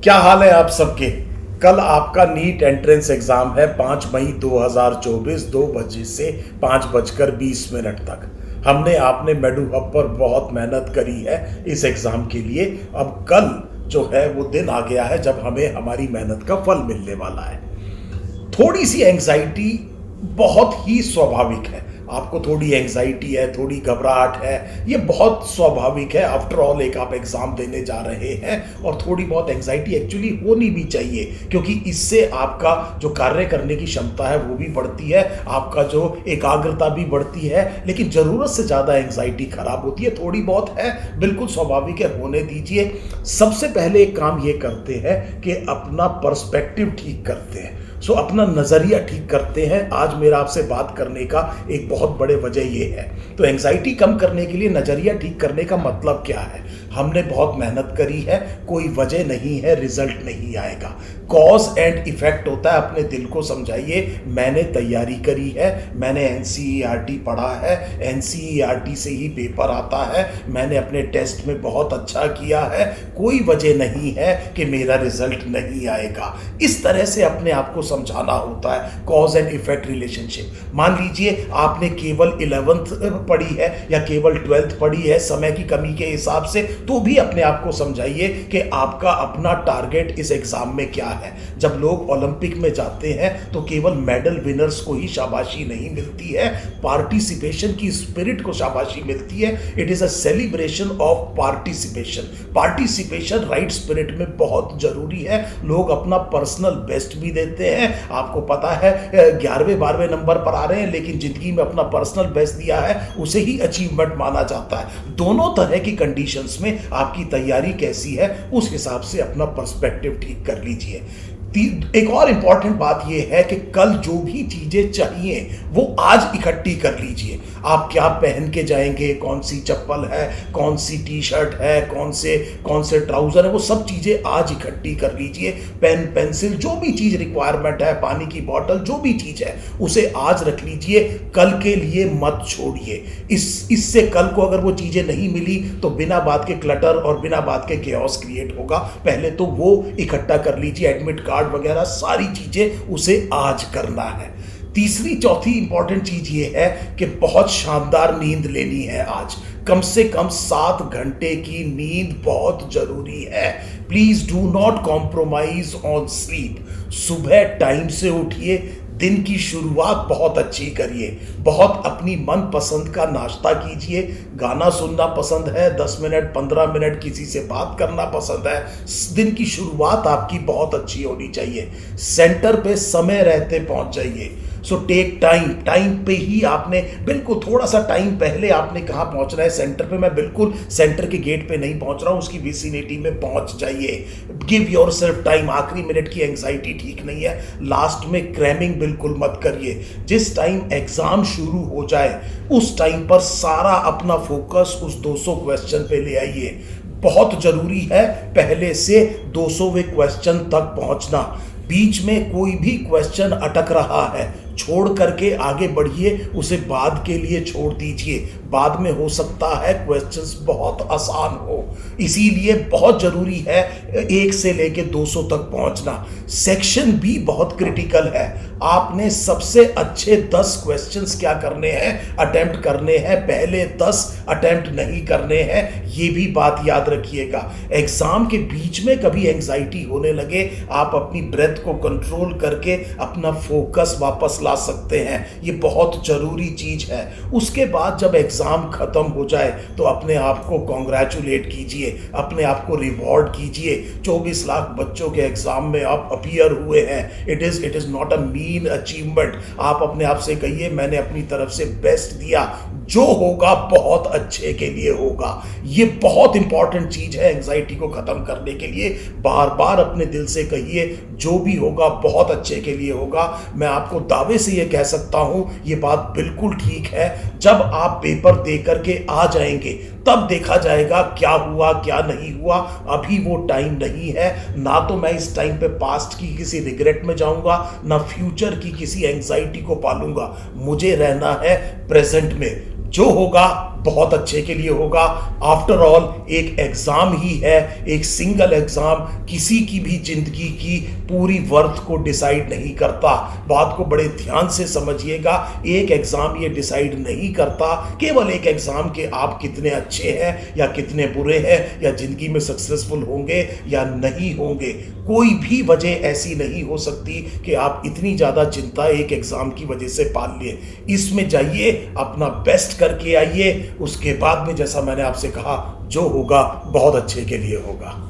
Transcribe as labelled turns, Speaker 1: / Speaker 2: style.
Speaker 1: क्या हाल है आप सबके। कल आपका नीट एंट्रेंस एग्जाम है 5 मई 2024 2 बजे से 5:20 तक। हमने आपने मेडू हब पर बहुत मेहनत करी है इस एग्जाम के लिए। अब कल जो है वो दिन आ गया है जब हमें हमारी मेहनत का फल मिलने वाला है। थोड़ी सी एंग्जाइटी बहुत ही स्वाभाविक है। आपको थोड़ी एंग्जाइटी है, थोड़ी घबराहट है, ये बहुत स्वाभाविक है। आफ्टर ऑल एक आप एग्जाम देने जा रहे हैं और थोड़ी बहुत एंग्जाइटी एक्चुअली होनी भी चाहिए, क्योंकि इससे आपका जो कार्य करने की क्षमता है वो भी बढ़ती है, आपका जो एकाग्रता भी बढ़ती है। लेकिन ज़रूरत से ज़्यादा एंग्जाइटी खराब होती है। थोड़ी बहुत है, बिल्कुल स्वाभाविक है, होने दीजिए। सबसे पहले एक काम ये करते हैं कि अपना पर्सपेक्टिव ठीक करते हैं। अपना नज़रिया ठीक करते हैं। आज मेरा आपसे बात करने का एक बहुत बड़े वजह ये है। तो एंग्जाइटी कम करने के लिए नज़रिया ठीक करने का मतलब क्या है? हमने बहुत मेहनत करी है, कोई वजह नहीं है रिजल्ट नहीं आएगा। कॉज एंड इफेक्ट होता है, अपने दिल को समझाइए। मैंने तैयारी करी है, मैंने एनसीईआरटी पढ़ा है, एनसीईआरटी से ही पेपर आता है, मैंने अपने टेस्ट में बहुत अच्छा किया है, कोई वजह नहीं है कि मेरा रिजल्ट नहीं आएगा। इस तरह से अपने आप को समझाना होता है। Cause and effect relationship. मान लीजिए आपने केवल 11th पढ़ी है या केवल 12th पढ़ी है, समय की कमी के हिसाब से, तो भी अपने आप को समझाइए कि आपका अपना टारगेट इस एग्जाम में क्या है। जब लोग ओलंपिक में जाते हैं तो केवल मेडल विनर्स को ही शाबाशी नहीं मिलती है, पार्टिसिपेशन की स्पिरिट को शाबाशी मिलती है। It is a celebration of participation. Participation right spirit में बहुत जरूरी है। लोग अपना पर्सनल बेस्ट भी देते हैं। आपको पता है 11वें 12वें नंबर पर आ रहे हैं, लेकिन जिंदगी में अपना पर्सनल बेस्ट दिया है उसे ही अचीवमेंट माना जाता है। दोनों तरह की कंडीशंस में आपकी तैयारी कैसी है उस हिसाब से अपना पर्सपेक्टिव ठीक कर लीजिए। एक और इंपॉर्टेंट बात यह है कि कल जो भी चीजें चाहिए वो आज इकट्ठी कर लीजिए। आप क्या पहन के जाएंगे, कौन सी चप्पल है, कौन सी टी शर्ट है, कौन से ट्राउजर है, वो सब चीजें आज इकट्ठी कर लीजिए। पेन पेंसिल जो भी चीज रिक्वायरमेंट है, पानी की बोतल जो भी चीज है उसे आज रख लीजिए, कल के लिए मत छोड़िए। इससे कल को अगर वो चीजें नहीं मिली तो बिना बात के क्लटर और बिना बात के केओस क्रिएट होगा। पहले तो वो इकट्ठा कर लीजिए, एडमिट कार्ड वगैरह सारी चीजें उसे आज करना है। तीसरी चौथी इंपॉर्टेंट चीज ये है कि बहुत शानदार नींद लेनी है आज। कम से कम 7 घंटे की नींद बहुत जरूरी है। Please do not compromise on sleep. सुबह टाइम से उठिए, दिन की शुरुआत बहुत अच्छी करिए, बहुत अपनी मन पसंद का नाश्ता कीजिए। गाना सुनना पसंद है, 10 मिनट 15 मिनट किसी से बात करना पसंद है। दिन की शुरुआत आपकी बहुत अच्छी होनी चाहिए। सेंटर पे समय रहते पहुंच जाइए। टेक टाइम पे ही आपने बिल्कुल थोड़ा सा टाइम पहले आपने कहाँ पहुंचना है सेंटर पे। मैं बिल्कुल सेंटर के गेट पे नहीं पहुंच रहा हूं, उसकी विसिनिटी में पहुंच जाइए। Give your self time. आखिरी मिनट की एंग्जाइटी ठीक नहीं है। लास्ट में क्रैमिंग बिल्कुल मत करिए। जिस टाइम एग्जाम शुरू हो जाए उस टाइम पर सारा अपना फोकस उस 200 क्वेश्चन पे ले आइए। बहुत जरूरी है पहले से 200वें क्वेश्चन तक पहुंचना। बीच में कोई भी क्वेश्चन अटक रहा है छोड़ करके आगे बढ़िए, उसे बाद के लिए छोड़ दीजिए। बाद में हो सकता है क्वेश्चंस बहुत आसान हो, इसीलिए बहुत जरूरी है 1 से लेके 200 तक पहुंचना। सेक्शन भी बहुत क्रिटिकल है। आपने सबसे अच्छे 10 क्वेश्चंस क्या करने हैं, अटेम्प्ट करने हैं। पहले 10 अटेम्प्ट नहीं करने हैं, ये भी बात याद रखिएगा। एग्जाम के बीच में कभी एंग्जाइटी होने लगे, आप अपनी ब्रेथ को कंट्रोल करके अपना फोकस वापस ला सकते हैं। ये बहुत जरूरी चीज है। उसके बाद जब एग्जाम खत्म हो जाए तो अपने आप को कॉन्ग्रेचुलेट कीजिए, अपने आप को रिवॉर्ड कीजिए। 24 लाख बच्चों के एग्जाम में आप अपीयर हुए हैं। It is not a mean achievement. आप अपने आप से कहिए मैंने अपनी तरफ से बेस्ट दिया, जो होगा बहुत अच्छे के लिए होगा। ये बहुत इंपॉर्टेंट चीज है एंग्जाइटी को खत्म करने के लिए। बार बार अपने दिल से कहिए जो भी होगा बहुत अच्छे के लिए होगा। मैं आपको दावे से ये कह सकता हूं, ये बात बिल्कुल ठीक है। जब आप पेपर दे करके आ जाएंगे तब देखा जाएगा क्या हुआ क्या नहीं हुआ। अभी वो टाइम नहीं है। ना तो मैं इस टाइम पे पास्ट की किसी रिग्रेट में जाऊंगा, ना फ्यूचर की किसी एंग्जाइटी को पालूंगा। मुझे रहना है प्रेजेंट में। जो होगा बहुत अच्छे के लिए होगा। आफ्टर ऑल एक एग्ज़ाम ही है, एक सिंगल एग्ज़ाम किसी की भी ज़िंदगी की पूरी वर्थ को डिसाइड नहीं करता। बात को बड़े ध्यान से समझिएगा, एक एग्ज़ाम ये डिसाइड नहीं करता केवल एक एग्ज़ाम के आप कितने अच्छे हैं या कितने बुरे हैं, या ज़िंदगी में सक्सेसफुल होंगे या नहीं होंगे। कोई भी वजह ऐसी नहीं हो सकती कि आप इतनी ज़्यादा चिंता एक एग्ज़ाम की वजह से पाल लिए। इसमें जाइए, अपना बेस्ट करके आइए, उसके बाद में जैसा मैंने आपसे कहा जो होगा बहुत अच्छे के लिए होगा।